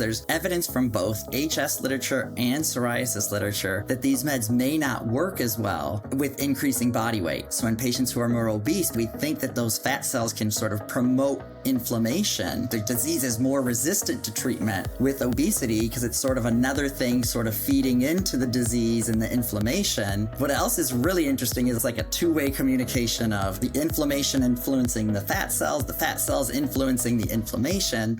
There's evidence from both HS literature and psoriasis literature that these meds may not work as well with increasing body weight. So in patients who are more obese, we think that those fat cells can sort of promote inflammation. The disease is more resistant to treatment with obesity because it's sort of another thing sort of feeding into the disease and the inflammation. What else is really interesting is like a two-way communication of the inflammation influencing the fat cells influencing the inflammation.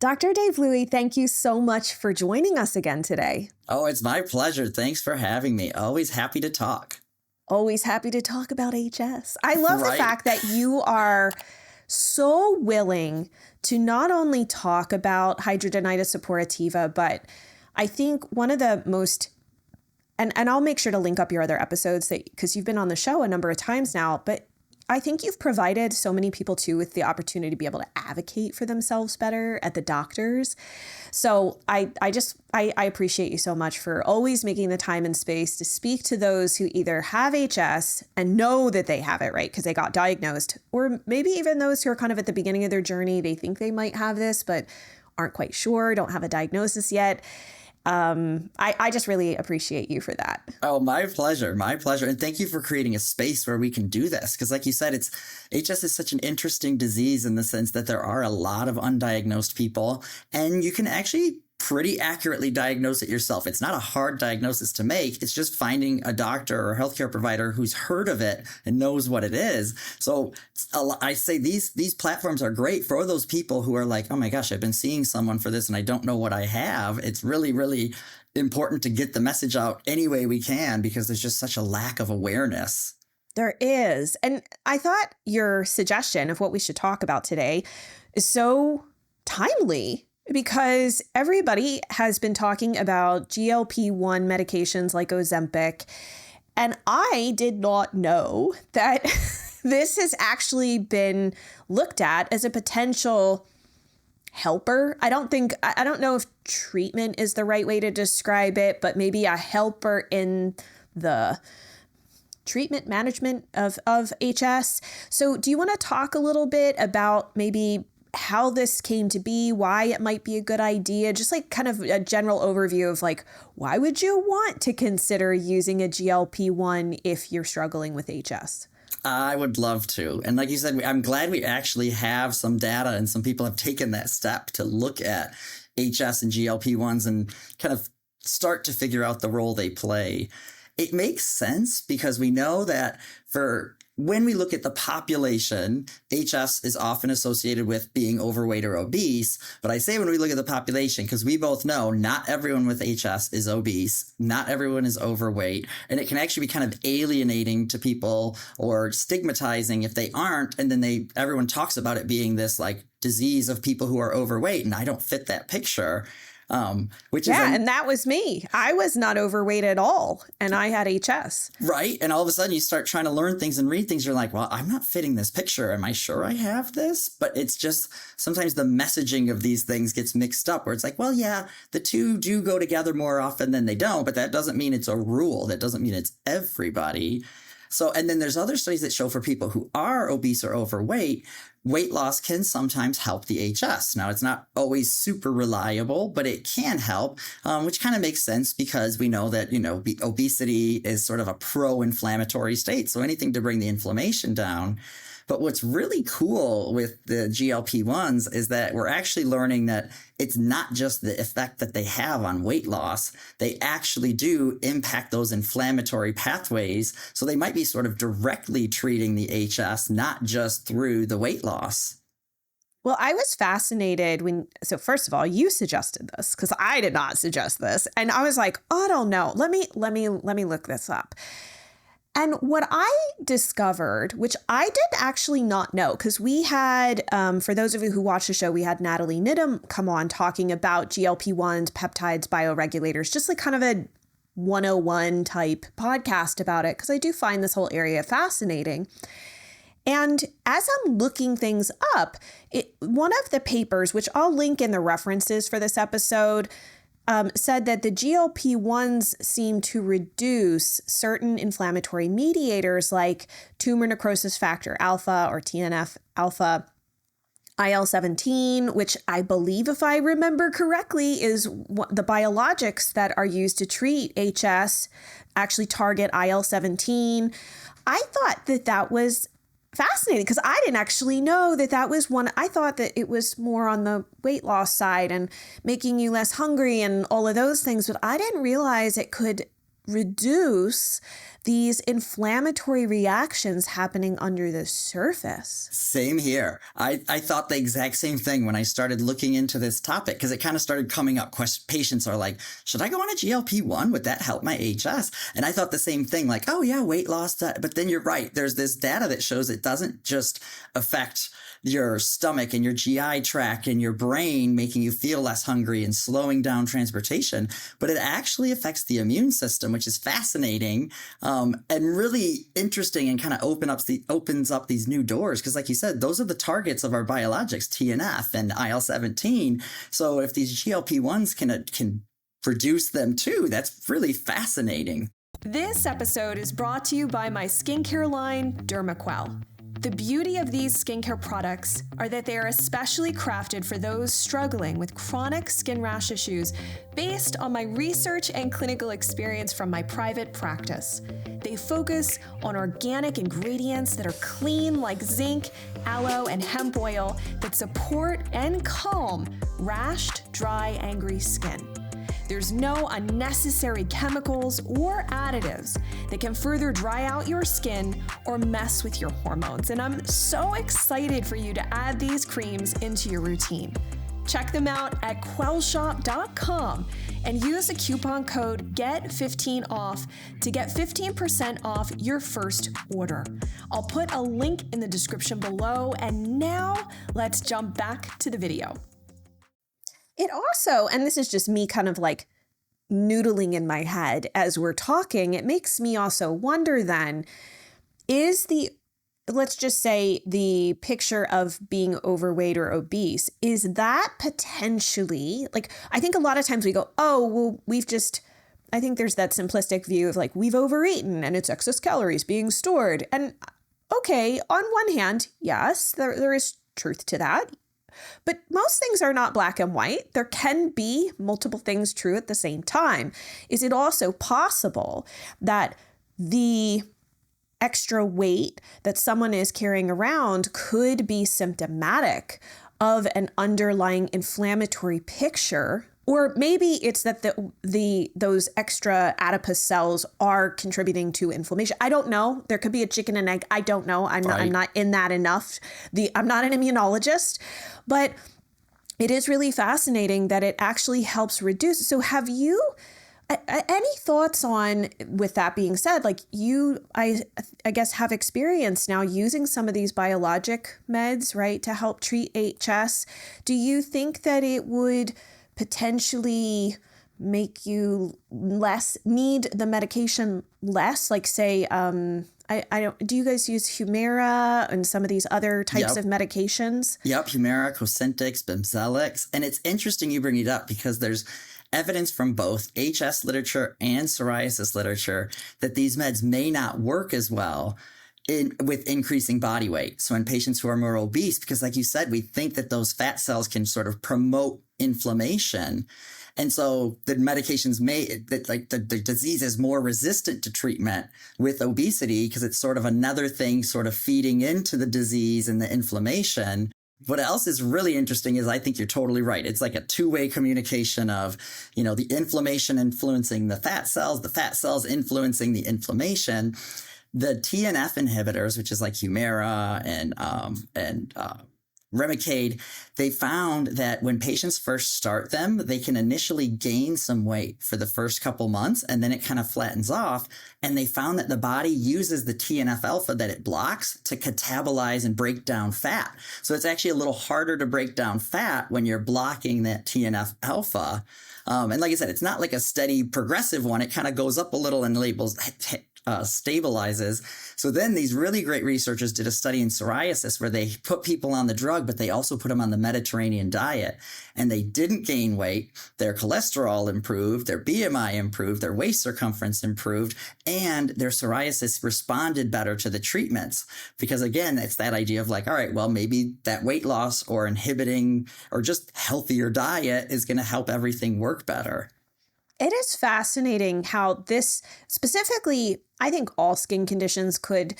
Dr. Dave Louie, thank you so much for joining us again today. Oh, it's my pleasure. Thanks for having me. Always happy to talk. Always happy to talk about HS. I love the fact that you are so willing to not only talk about hidradenitis suppurativa, but I think one of the most, and I'll make sure to link up your other episodes because you've been on the show a number of times now, but I think you've provided so many people too with the opportunity to be able to advocate for themselves better at the doctors. So I appreciate you so much for always making the time and space to speak to those who either have HS and know that they have it, right, because they got diagnosed, or maybe even those who are kind of at the beginning of their journey. They think they might have this, but aren't quite sure, don't have a diagnosis yet. I just really appreciate you for that. Oh, my pleasure. My pleasure. And thank you for creating a space where we can do this. Because like you said, HS is such an interesting disease in the sense that there are a lot of undiagnosed people, and you can actually pretty accurately diagnose it yourself. It's not a hard diagnosis to make. It's just finding a doctor or a healthcare provider who's heard of it and knows what it is. So I say these platforms are great for those people who are like, oh my gosh, I've been seeing someone for this and I don't know what I have. It's really, really important to get the message out any way we can because there's just such a lack of awareness. There is. And I thought your suggestion of what we should talk about today is so timely, because everybody has been talking about GLP-1 medications like Ozempic, and I did not know that this has actually been looked at as a potential helper. I don't know if treatment is the right way to describe it, but maybe a helper in the treatment management of HS. So do you want to talk a little bit about maybe how this came to be, why it might be a good idea, just like kind of a general overview of like, why would you want to consider using a GLP-1 if you're struggling with HS? I would love to. And like you said, I'm glad we actually have some data and some people have taken that step to look at HS and GLP-1s and kind of start to figure out the role they play. It makes sense because we know that when we look at the population, HS is often associated with being overweight or obese. But I say when we look at the population, because we both know not everyone with HS is obese, not everyone is overweight, and it can actually be kind of alienating to people or stigmatizing if they aren't. And then everyone talks about it being this like disease of people who are overweight, and I don't fit that picture. And that was me. I was not overweight at all, and I had HS. Right. And all of a sudden you start trying to learn things and read things. You're like, well, I'm not fitting this picture. Am I sure I have this? But it's just sometimes the messaging of these things gets mixed up where it's like, well, yeah, the two do go together more often than they don't. But that doesn't mean it's a rule. That doesn't mean it's everybody. So, and then there's other studies that show for people who are obese or overweight, weight loss can sometimes help the HS. Now, it's not always super reliable, but it can help, which kind of makes sense because we know that, obesity is sort of a pro-inflammatory state. So anything to bring the inflammation down. But what's really cool with the GLP-1s is that we're actually learning that it's not just the effect that they have on weight loss. They actually do impact those inflammatory pathways. So they might be sort of directly treating the HS, not just through the weight loss. Well, I was fascinated so first of all, you suggested this because I did not suggest this. And I was like, oh, I don't know. Let me look this up. And what I discovered, which I did actually not know, because we had, for those of you who watch the show, we had Natalie Nidham come on talking about GLP-1s, peptides, bioregulators, just like kind of a 101 type podcast about it, because I do find this whole area fascinating. And as I'm looking things up, one of the papers, which I'll link in the references for this episode, said that the GLP-1s seem to reduce certain inflammatory mediators like tumor necrosis factor alpha or TNF alpha, IL-17, which I believe, if I remember correctly, is the biologics that are used to treat HS actually target IL-17. I thought that was fascinating because I didn't actually know that was one. I thought that it was more on the weight loss side and making you less hungry and all of those things, but I didn't realize it could reduce these inflammatory reactions happening under the surface. Same here. I thought the exact same thing when I started looking into this topic because it kind of started coming up. Patients are like, should I go on a GLP-1? Would that help my HS? And I thought the same thing, like, oh yeah, weight loss. But then you're right. There's this data that shows it doesn't just affect your stomach and your GI tract and your brain, making you feel less hungry and slowing down transportation, but it actually affects the immune system, which is fascinating and really interesting and kind of opens up these new doors. Because like you said, those are the targets of our biologics, TNF and IL-17. So if these GLP-1s can produce them too, that's really fascinating. This episode is brought to you by my skincare line, DermaQuell. The beauty of these skincare products are that they are especially crafted for those struggling with chronic skin rash issues based on my research and clinical experience from my private practice. They focus on organic ingredients that are clean like zinc, aloe, and hemp oil that support and calm rashed, dry, angry skin. There's no unnecessary chemicals or additives that can further dry out your skin or mess with your hormones. And I'm so excited for you to add these creams into your routine. Check them out at quellshop.com and use the coupon code GET15OFF to get 15% off your first order. I'll put a link in the description below. And now let's jump back to the video. It also, and this is just me kind of like noodling in my head as we're talking, it makes me also wonder then, let's just say the picture of being overweight or obese, is that potentially, like, I think a lot of times we go, oh, well, I think there's that simplistic view of like, we've overeaten and it's excess calories being stored. And okay, on one hand, yes, there is truth to that. But most things are not black and white. There can be multiple things true at the same time. Is it also possible that the extra weight that someone is carrying around could be symptomatic of an underlying inflammatory picture? Or maybe it's that those extra adipose cells are contributing to inflammation. I don't know. There could be a chicken and egg. I don't know. I'm not in that enough. I'm not an immunologist, but it is really fascinating that it actually helps reduce. So have you any thoughts on, with that being said, like I guess have experience now using some of these biologic meds, right, to help treat HS. Do you think that it would potentially make you need the medication less? Like say, I don't, do you guys use Humira and some of these other types of medications? Yep, Humira, Cosentyx, Bimzelx. And it's interesting you bring it up because there's evidence from both HS literature and psoriasis literature that these meds may not work as well with increasing body weight. So in patients who are more obese, because like you said, we think that those fat cells can sort of promote inflammation. And so the medications the disease is more resistant to treatment with obesity because it's sort of another thing sort of feeding into the disease and the inflammation. What else is really interesting is I think you're totally right. It's like a two-way communication of, the inflammation influencing the fat cells influencing the inflammation. The TNF inhibitors, which is like Humira and Remicade, they found that when patients first start them, they can initially gain some weight for the first couple months, and then it kind of flattens off. And they found that the body uses the TNF alpha that it blocks to catabolize and break down fat. So it's actually a little harder to break down fat when you're blocking that TNF alpha. And like I said, it's not like a steady progressive one. It kind of goes up a little and stabilizes. So then these really great researchers did a study in psoriasis where they put people on the drug, but they also put them on the Mediterranean diet, and they didn't gain weight. Their cholesterol improved, their BMI improved, their waist circumference improved, and their psoriasis responded better to the treatments. Because again, it's that idea of like, all right, well, maybe that weight loss or inhibiting or just healthier diet is going to help everything work better. It is fascinating how this specifically, I think all skin conditions could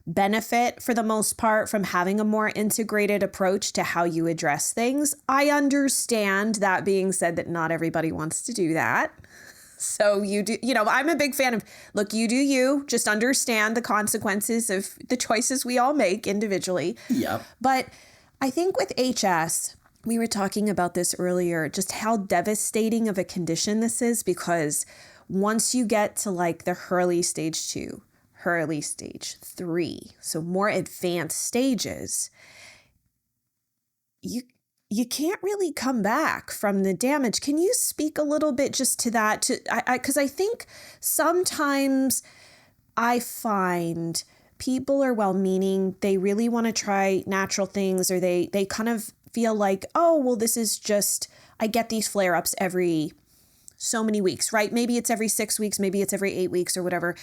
benefit for the most part from having a more integrated approach to how you address things. I understand, that being said, that not everybody wants to do that. So you do, I'm a big fan of, look, you do you, just understand the consequences of the choices we all make individually. Yep. But I think with HS, we were talking about this earlier, just how devastating of a condition this is, because once you get to like the Hurley stage 2, Hurley stage 3, so more advanced stages, you can't really come back from the damage. Can you speak a little bit just to that? Because I think sometimes I find people are well-meaning. They really want to try natural things, or they kind of feel like, oh, well, this is just, I get these flare-ups every so many weeks, right? Maybe it's every 6 weeks, maybe it's every 8 weeks or whatever.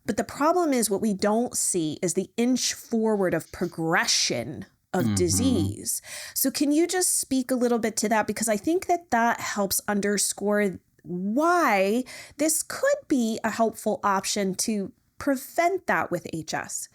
But the problem is what we don't see is the inch forward of progression of disease. So can you just speak a little bit to that? Because I think that helps underscore why this could be a helpful option to prevent that with HS.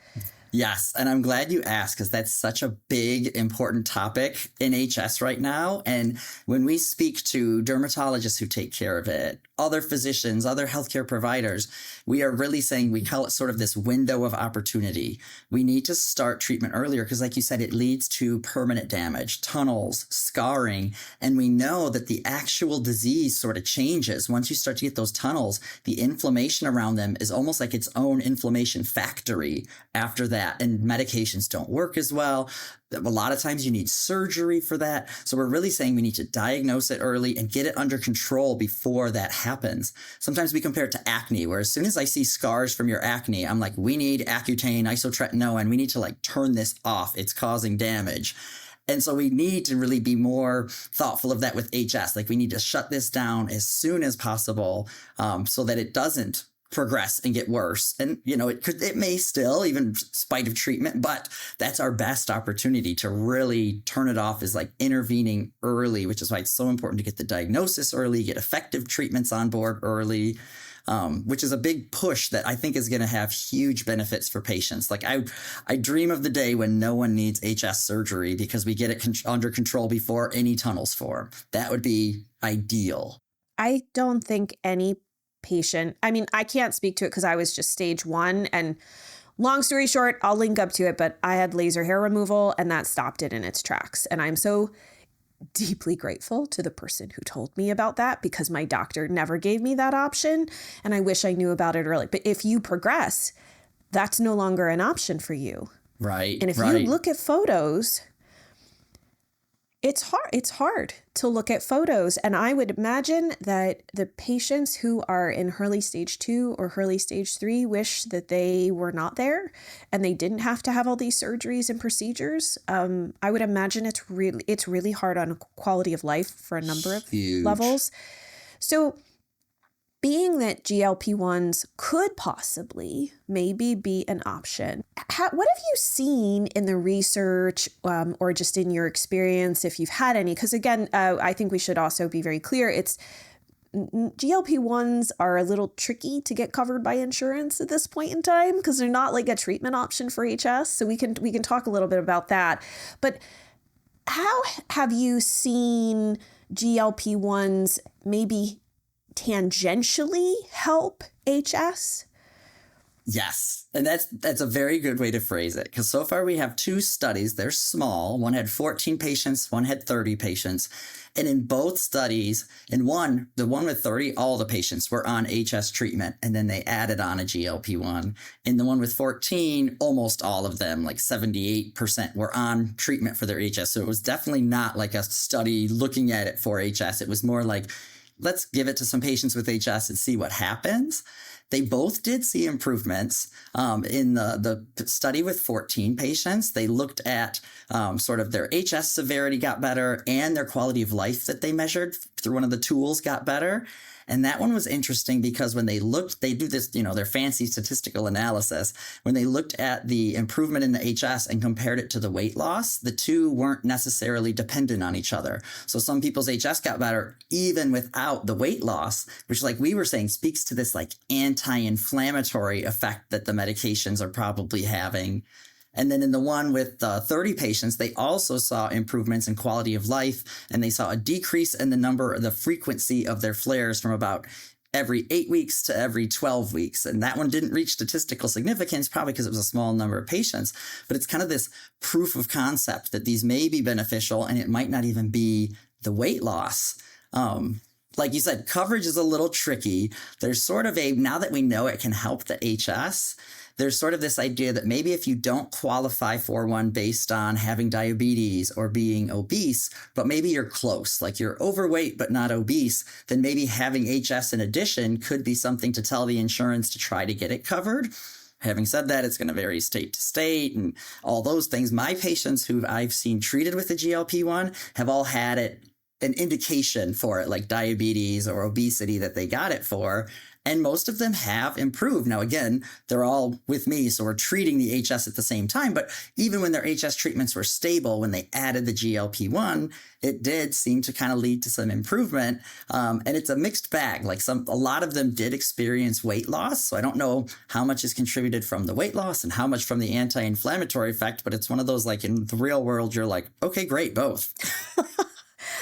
Yes, and I'm glad you asked, because that's such a big, important topic in HS right now. And when we speak to dermatologists who take care of it, other physicians, other healthcare providers, we are really saying, we call it sort of this window of opportunity. We need to start treatment earlier because, like you said, it leads to permanent damage, tunnels, scarring. And we know that the actual disease sort of changes. Once you start to get those tunnels, the inflammation around them is almost like its own inflammation factory after that. And medications don't work as well. A lot of times you need surgery for that. So we're really saying we need to diagnose it early and get it under control before that happens. Sometimes we compare it to acne, where as soon as I see scars from your acne, I'm like, we need Accutane, isotretinoin. We need to like turn this off. It's causing damage. And so we need to really be more thoughtful of that with HS. Like we need to shut this down as soon as possible so that it doesn't progress and get worse. And, it may still, even in spite of treatment, but that's our best opportunity to really turn it off, is like intervening early, which is why it's so important to get the diagnosis early, get effective treatments on board early, which is a big push that I think is going to have huge benefits for patients. Like I dream of the day when no one needs HS surgery because we get it under control before any tunnels form. That would be ideal. I don't think any patient, I mean, I can't speak to it because I was just stage 1, and long story short, I'll link up to it, but I had laser hair removal and that stopped it in its tracks. And I'm so deeply grateful to the person who told me about that, because my doctor never gave me that option. And I wish I knew about it early. But if you progress, that's no longer an option for you. Right. And if you look at photos, it's hard to look at photos. And I would imagine that the patients who are in Hurley stage 2 or Hurley stage 3 wish that they were not there and they didn't have to have all these surgeries and procedures. I would imagine it's really hard on quality of life for a number of levels. So being that GLP-1s could possibly maybe be an option, what have you seen in the research or just in your experience, if you've had any? Because again, I think we should also be very clear. GLP-1s are a little tricky to get covered by insurance at this point in time because they're not like a treatment option for HS. So we can talk a little bit about that. But how have you seen GLP-1s maybe tangentially help HS? Yes. And that's a very good way to phrase it, because so far we have 2 studies. They're small. One had 14 patients, one had 30 patients. And in both studies, the one with 30, all the patients were on HS treatment, and then they added on a GLP-1. In the one with 14, almost all of them, like 78%, were on treatment for their HS. So it was definitely not like a study looking at it for HS. It was more like, let's give it to some patients with HS and see what happens. they both did see improvements. In the study with 14 patients, they looked at sort of their HS severity got better and their quality of life that they measured through one of the tools got better. And that one was interesting because when they looked, they do this, their fancy statistical analysis. When they looked at the improvement in the HS and compared it to the weight loss, the two weren't necessarily dependent on each other. So some people's HS got better even without the weight loss, which, like we were saying, speaks to this like anti-inflammatory effect that the medications are probably having. And then in the one with 30 patients, they also saw improvements in quality of life, and they saw a decrease in the frequency of their flares from about every 8 weeks to every 12 weeks. And that one didn't reach statistical significance, probably because it was a small number of patients. But it's kind of this proof of concept that these may be beneficial, and it might not even be the weight loss. Like you said, coverage is a little tricky. There's sort of now that we know it can help the HS, there's sort of this idea that maybe if you don't qualify for one based on having diabetes or being obese, but maybe you're close, like you're overweight but not obese, then maybe having HS in addition could be something to tell the insurance to try to get it covered. Having said that, it's going to vary state to state and all those things. My patients who I've seen treated with the GLP-1 have all had an indication for it, like diabetes or obesity that they got it for. And most of them have improved. Now, again, they're all with me, so we're treating the HS at the same time. But even when their HS treatments were stable, when they added the GLP-1, it did seem to kind of lead to some improvement. And it's a mixed bag. Like a lot of them did experience weight loss. So I don't know how much is contributed from the weight loss and how much from the anti-inflammatory effect. But it's one of those, like in the real world, you're like, okay, great, both.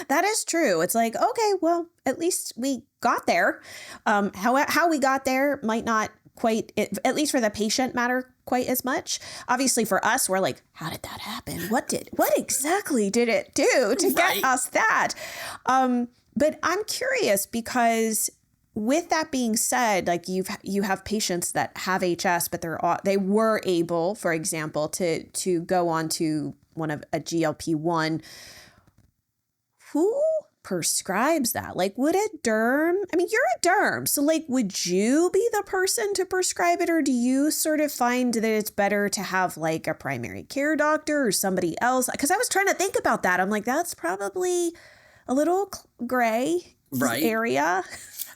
That is true. It's like, okay, well, at least we got there. How we got there might not quite, at least for the patient, matter quite as much. Obviously for us, we're like, how did that happen? What exactly did it do to get us that? But I'm curious because with that being said, like you have patients that have HS, but they were able, for example, to go on to one of a GLP-1. Who prescribes that? Like, would a derm, I mean, you're a derm, so like, would you be the person to prescribe it? Or do you sort of find that it's better to have like a primary care doctor or somebody else? Because I was trying to think about that. I'm like, that's probably a little gray area.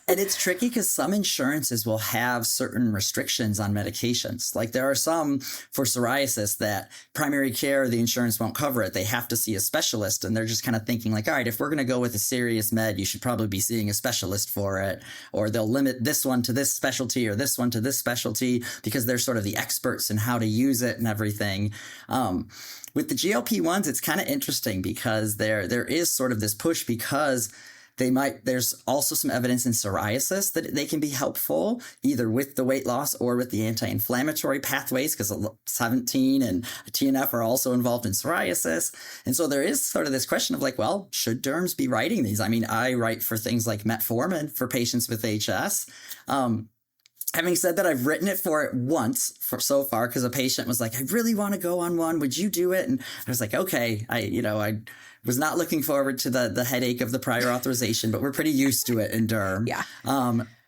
And it's tricky because some insurances will have certain restrictions on medications. Like there are some for psoriasis that primary care, the insurance won't cover it. They have to see a specialist, and they're just kind of thinking like, all right, if we're going to go with a serious med, you should probably be seeing a specialist for it. Or they'll limit this one to this specialty or this one to this specialty because they're sort of the experts in how to use it and everything. With the GLP-1s, it's kind of interesting because there is sort of this push because there's also some evidence in psoriasis that they can be helpful either with the weight loss or with the anti-inflammatory pathways because 17 and TNF are also involved in psoriasis. And so there is sort of this question of like, well, should derms be writing these? I mean, I write for things like metformin for patients with HS. Having said that, I've written it for it once so far because a patient was like, I really want to go on one. Would you do it? And I was like, okay, I was not looking forward to the headache of the prior authorization, but we're pretty used to it in derm. Yeah.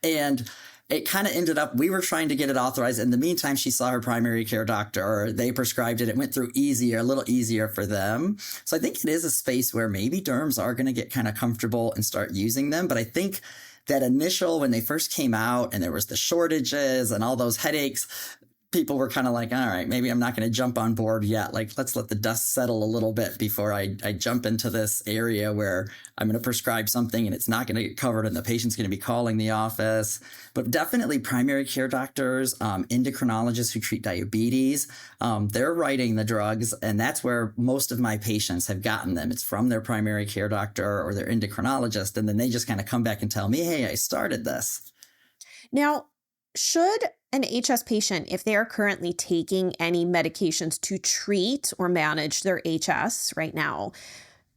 And it kind of ended up, we were trying to get it authorized. In the meantime, she saw her primary care doctor, or they prescribed it. It went through a little easier for them. So I think it is a space where maybe derms are going to get kind of comfortable and start using them. But I think that when they first came out and there was the shortages and all those headaches, people were kind of like, all right, maybe I'm not going to jump on board yet. Like, let's let the dust settle a little bit before I jump into this area where I'm going to prescribe something and it's not going to get covered and the patient's going to be calling the office. But definitely primary care doctors, endocrinologists who treat diabetes, they're writing the drugs. And that's where most of my patients have gotten them. It's from their primary care doctor or their endocrinologist. And then they just kind of come back and tell me, hey, I started this. Now, should an HS patient, if they are currently taking any medications to treat or manage their HS right now,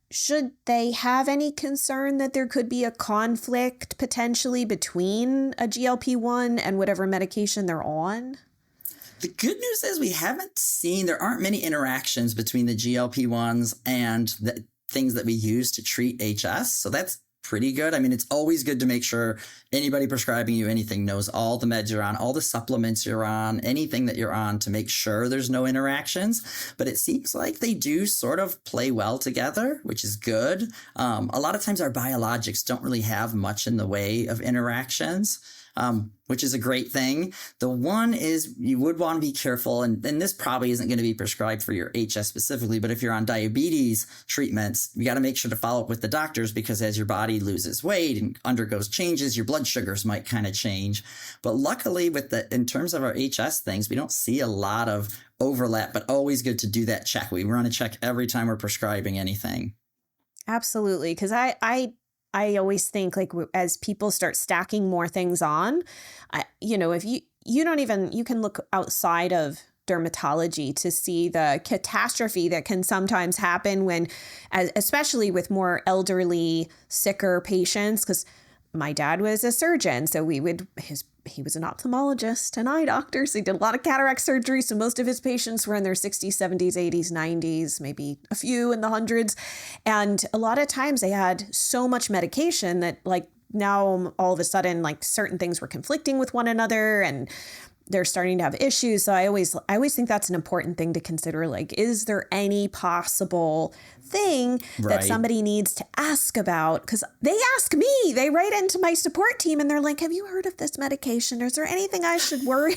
should they have any concern that there could be a conflict potentially between a GLP-1 and whatever medication they're on? The good news is there aren't many interactions between the GLP-1s and the things that we use to treat HS. So that's pretty good. I mean, it's always good to make sure anybody prescribing you anything knows all the meds you're on, all the supplements you're on, anything that you're on, to make sure there's no interactions. But it seems like they do sort of play well together, which is good. A lot of times our biologics don't really have much in the way of interactions, which is a great thing. The one is you would want to be careful, and this probably isn't going to be prescribed for your HS specifically, but if you're on diabetes treatments, you got to make sure to follow up with the doctors, because as your body loses weight and undergoes changes, your blood sugars might kind of change. But luckily in terms of our HS things, we don't see a lot of overlap, but always good to do that check. We run a check every time we're prescribing anything. Absolutely. Because I always think, like, as people start stacking more things on, if you can look outside of dermatology to see the catastrophe that can sometimes happen when, especially with more elderly, sicker patients, because my dad was a surgeon. So he was an ophthalmologist, an eye doctor. So he did a lot of cataract surgery. So most of his patients were in their 60s, 70s, 80s, 90s, maybe a few in the hundreds. And a lot of times they had so much medication that, like, now all of a sudden, like, certain things were conflicting with one another and they're starting to have issues. So I always think that's an important thing to consider. Like, is there any possible thing that somebody needs to ask about? Because they ask me, they write into my support team and they're like, have you heard of this medication? Is there anything I should worry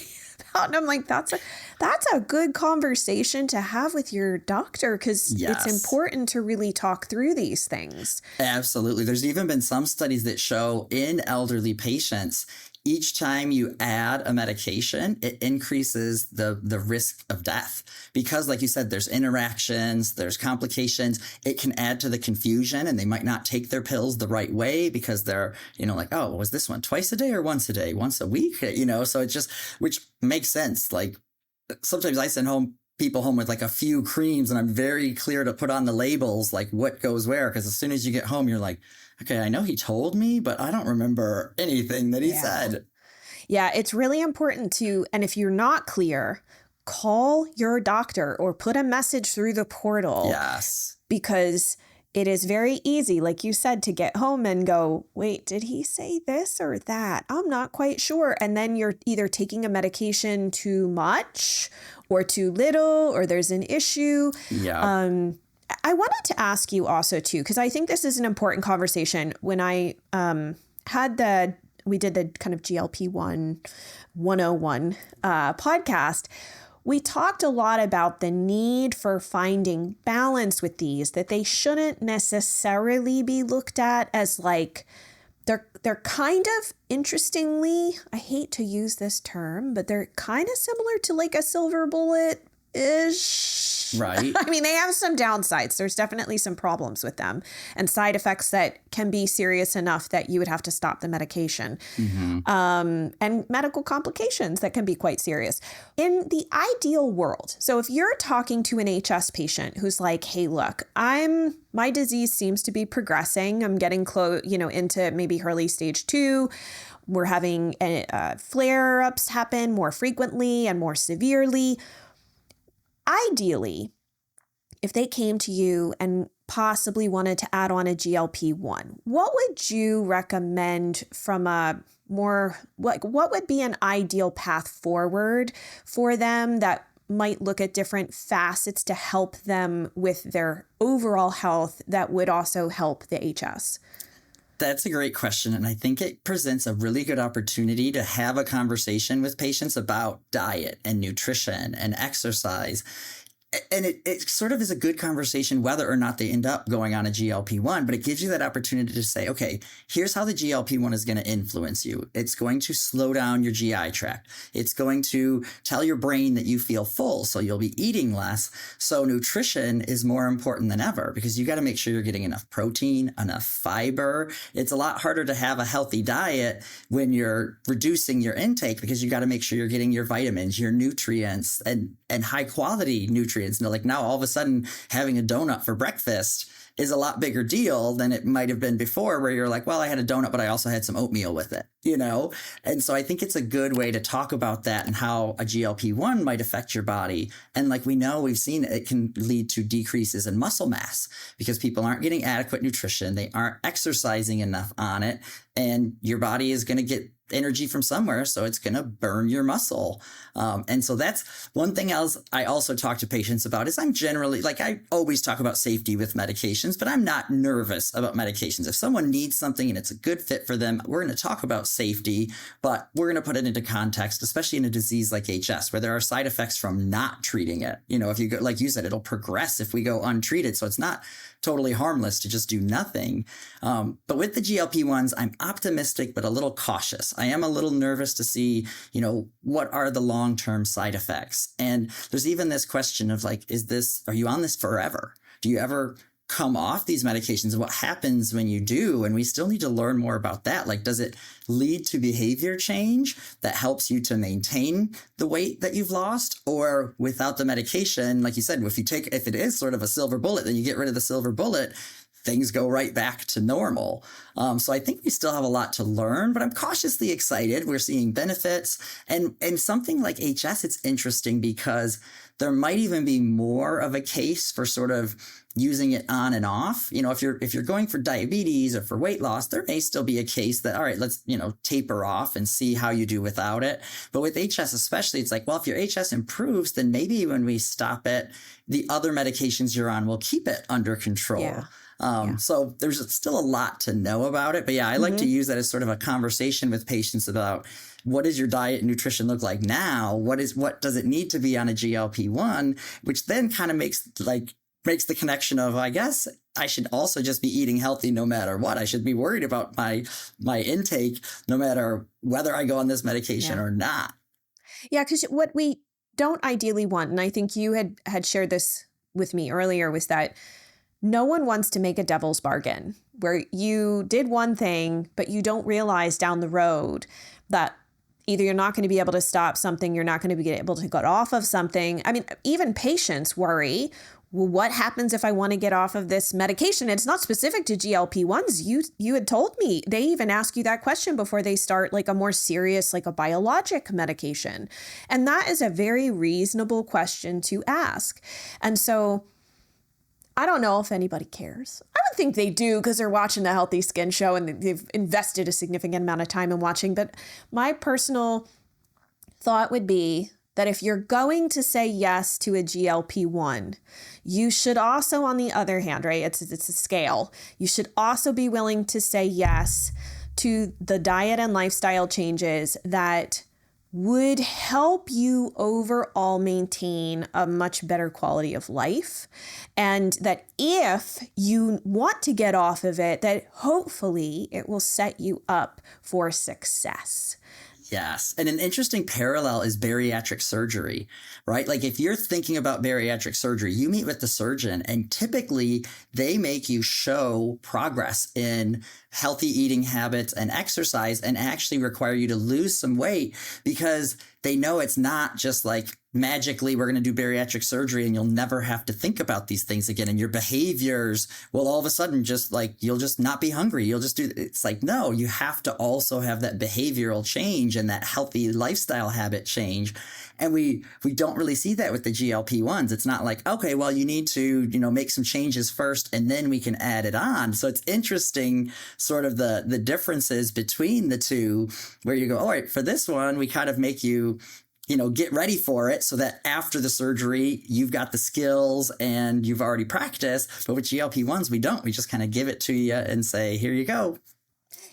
about? And I'm like, that's a good conversation to have with your doctor, because it's important to really talk through these things. Absolutely. There's even been some studies that show in elderly patients, each time you add a medication, it increases the risk of death, because, like you said, there's interactions, there's complications. It can add to the confusion, and they might not take their pills the right way because they're, like, oh, was this one twice a day or once a day, once a week? So it just, which makes sense. Like, sometimes I send people home with like a few creams, and I'm very clear to put on the labels, like what goes where. Because as soon as you get home, you're like, okay, I know he told me, but I don't remember anything that he said. Yeah, it's really important to, and if you're not clear, call your doctor or put a message through the portal. Yes. Because it is very easy, like you said, to get home and go, wait, did he say this or that? I'm not quite sure. And then you're either taking a medication too much or too little, or there's an issue. Yeah. I wanted to ask you also, too, because I think this is an important conversation. When I we did the kind of GLP-1 101 podcast, we talked a lot about the need for finding balance with these, that they shouldn't necessarily be looked at as like, they're kind of, interestingly, I hate to use this term, but they're kind of similar to like a silver bullet-ish. Right. I mean, they have some downsides. There's definitely some problems with them and side effects that can be serious enough that you would have to stop the medication. Mm-hmm. And medical complications that can be quite serious. In the ideal world, so if you're talking to an HS patient who's like, hey, look, my disease seems to be progressing. I'm getting close, into maybe early stage 2. We're having flare-ups happen more frequently and more severely. Ideally, if they came to you and possibly wanted to add on a GLP-1, what would you recommend from a more, what would be an ideal path forward for them that might look at different facets to help them with their overall health that would also help the HS? That's a great question. And I think it presents a really good opportunity to have a conversation with patients about diet and nutrition and exercise. And it sort of is a good conversation whether or not they end up going on a GLP-1, but it gives you that opportunity to say, okay, here's how the GLP-1 is going to influence you. It's going to slow down your GI tract. It's going to tell your brain that you feel full, so you'll be eating less. So nutrition is more important than ever, because you got to make sure you're getting enough protein, enough fiber. It's a lot harder to have a healthy diet when you're reducing your intake, because you got to make sure you're getting your vitamins, your nutrients, and high quality nutrients calories. And like now all of a sudden having a donut for breakfast is a lot bigger deal than it might have been before, where you're like, well, I had a donut, but I also had some oatmeal with it, you know? And so I think it's a good way to talk about that and how a GLP-1 might affect your body. And like we know, we've seen it can lead to decreases in muscle mass because people aren't getting adequate nutrition. They aren't exercising enough on it. And your body is going to get energy from somewhere, so it's going to burn your muscle. And so that's one thing else I also talk to patients about is I'm generally, like I always talk about safety with medications, but I'm not nervous about medications. If someone needs something and it's a good fit for them, we're going to talk about safety, but we're going to put it into context, especially in a disease like HS, where there are side effects from not treating it. You know, if you go, like you said, it'll progress if we go untreated. So it's not totally harmless to just do nothing. But with the GLP-1s, I'm optimistic, but a little cautious. I am a little nervous to see, you know, what are the long-term side effects? And there's even this question of like, are you on this forever? Do you ever come off these medications? And what happens when you do? And we still need to learn more about that. Like, does it lead to behavior change that helps you to maintain the weight that you've lost? Or without the medication, like you said, if it is sort of a silver bullet, then you get rid of the silver bullet, things go right back to normal. So I think we still have a lot to learn, but I'm cautiously excited. We're seeing benefits. And something like HS, it's interesting because there might even be more of a case for sort of using it on and off. You know, if you're going for diabetes or for weight loss, there may still be a case that, all right, let's, you know, taper off and see how you do without it. But with HS especially, it's like, well, if your HS improves, then maybe when we stop it, the other medications you're on will keep it under control. Yeah. So there's still a lot to know about it. But yeah, I like to use that as sort of a conversation with patients about what does your diet and nutrition look like now? What does it need to be on a GLP-1? Which then kind of makes the connection of, I guess I should also just be eating healthy no matter what. I should be worried about my intake no matter whether I go on this medication or not. Yeah, because what we don't ideally want, and I think you had shared this with me earlier, was that no one wants to make a devil's bargain where you did one thing, but you don't realize down the road that either you're not going to be able to stop something, you're not going to be able to get off of something. I mean, even patients worry, well, what happens if I want to get off of this medication? It's not specific to GLP-1s. You had told me they even ask you that question before they start like a more serious, like a biologic medication. And that is a very reasonable question to ask. And so I don't know if anybody cares. I don't think they do because they're watching the Healthy Skin Show and they've invested a significant amount of time in watching. But my personal thought would be that if you're going to say yes to a GLP-1, you should also, on the other hand, right, it's a scale. You should also be willing to say yes to the diet and lifestyle changes that would help you overall maintain a much better quality of life. And that if you want to get off of it, that hopefully it will set you up for success. Yes. And an interesting parallel is bariatric surgery, right? Like if you're thinking about bariatric surgery, you meet with the surgeon and typically they make you show progress in healthy eating habits and exercise and actually require you to lose some weight because they know it's not just like magically we're going to do bariatric surgery and you'll never have to think about these things again. And your behaviors will all of a sudden just like, you'll just not be hungry. You'll just it's like, no, you have to also have that behavioral change and that healthy lifestyle habit change. And we don't really see that with the GLP-1s. It's not like, okay, well, you need to, make some changes first and then we can add it on. So it's interesting sort of the differences between the two where you go, all right, for this one, we kind of make you, get ready for it so that after the surgery, you've got the skills and you've already practiced. But with GLP-1s, we don't. We just kind of give it to you and say, here you go.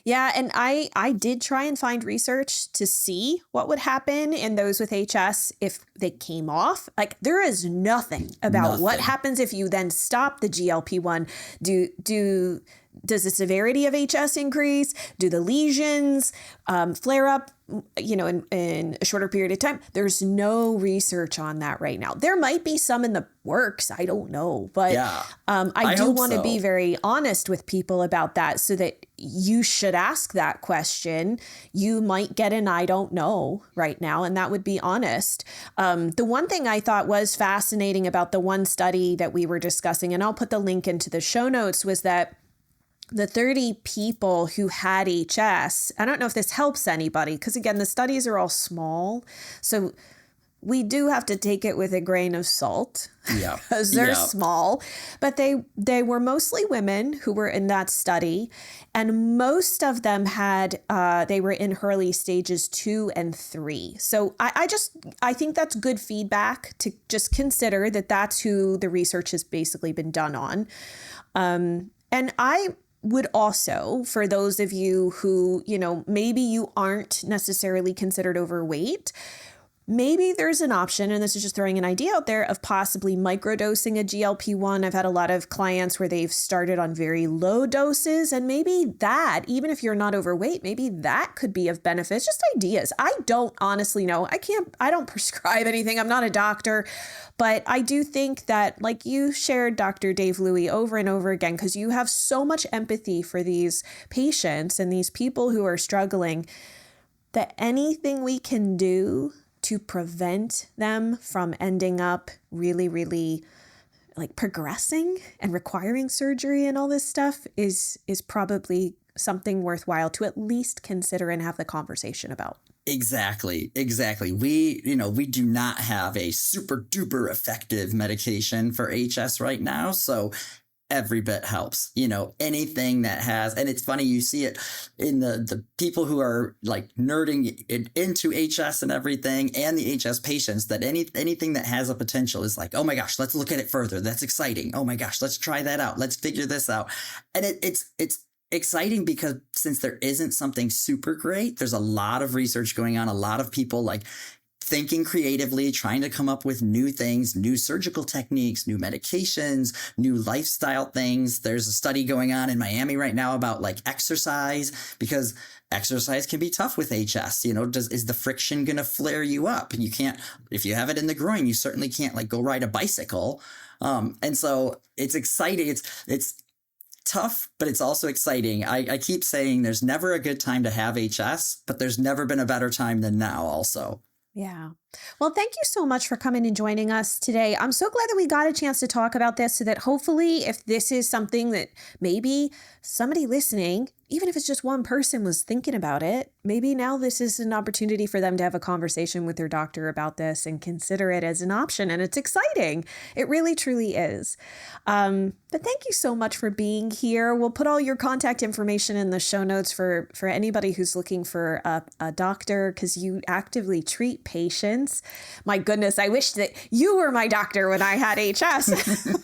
Yeah, and I did try and find research to see what would happen in those with HS if they came off. Like there is nothing about what happens if you then stop the GLP-1. Do does the severity of HS increase? Do the lesions flare up, in a shorter period of time? There's no research on that right now. There might be some in the works. I don't know. But I do want to be very honest with people about that so that you should ask that question. You might get an I don't know right now, and that would be honest. The one thing I thought was fascinating about the one study that we were discussing, and I'll put the link into the show notes, was that the 30 people who had HS, I don't know if this helps anybody, because again, the studies are all small. So we do have to take it with a grain of salt because they're small, but they were mostly women who were in that study. And most of them they were in early stages 2 and 3. So I think that's good feedback to just consider that that's who the research has basically been done on. And I would also, for those of you who, maybe you aren't necessarily considered overweight, maybe there's an option, and this is just throwing an idea out there, of possibly microdosing a GLP-1. I've had a lot of clients where they've started on very low doses, and maybe that, even if you're not overweight, maybe that could be of benefit. It's just ideas. I don't honestly know. I don't prescribe anything. I'm not a doctor, but I do think that, like you shared, Dr. Dave Louie, over and over again, because you have so much empathy for these patients and these people who are struggling, that anything we can do to prevent them from ending up really, really like progressing and requiring surgery and all this stuff is probably something worthwhile to at least consider and have the conversation about. Exactly. We do not have a super duper effective medication for HS right now. So every bit helps, anything that has, and it's funny, you see it in the people who are like nerding into HS and everything, and the HS patients, that anything that has a potential is like, oh my gosh, let's look at it further. That's exciting. Oh my gosh, let's try that out. Let's figure this out. And it's exciting because since there isn't something super great, there's a lot of research going on, a lot of people like thinking creatively, trying to come up with new things, new surgical techniques, new medications, new lifestyle things. There's a study going on in Miami right now about like exercise, because exercise can be tough with HS. Is the friction going to flare you up? And you can't, if you have it in the groin, you certainly can't like go ride a bicycle. And so it's exciting. It's tough, but it's also exciting. I keep saying there's never a good time to have HS, but there's never been a better time than now also. Yeah. Well, thank you so much for coming and joining us today. I'm so glad that we got a chance to talk about this, so that hopefully if this is something that maybe somebody listening, even if it's just one person, was thinking about it, maybe now this is an opportunity for them to have a conversation with their doctor about this and consider it as an option. And it's exciting. It really, truly is. But thank you so much for being here. We'll put all your contact information in the show notes for anybody who's looking for a doctor, because you actively treat patients. My goodness, I wish that you were my doctor when I had HS.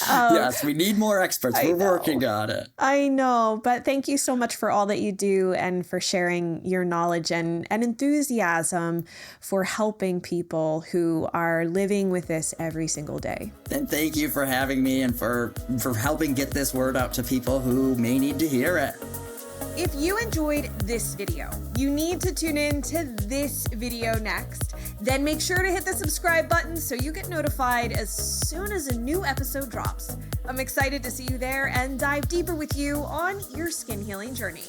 Yes, we need more experts. We're working on it. I know, but thank you so much for all that you do and for sharing your knowledge and enthusiasm for helping people who are living with this every single day. And thank you for having me and for helping get this word out to people who may need to hear it. If you enjoyed this video, you need to tune in to this video next. Then make sure to hit the subscribe button so you get notified as soon as a new episode drops. I'm excited to see you there and dive deeper with you on your skin healing journey.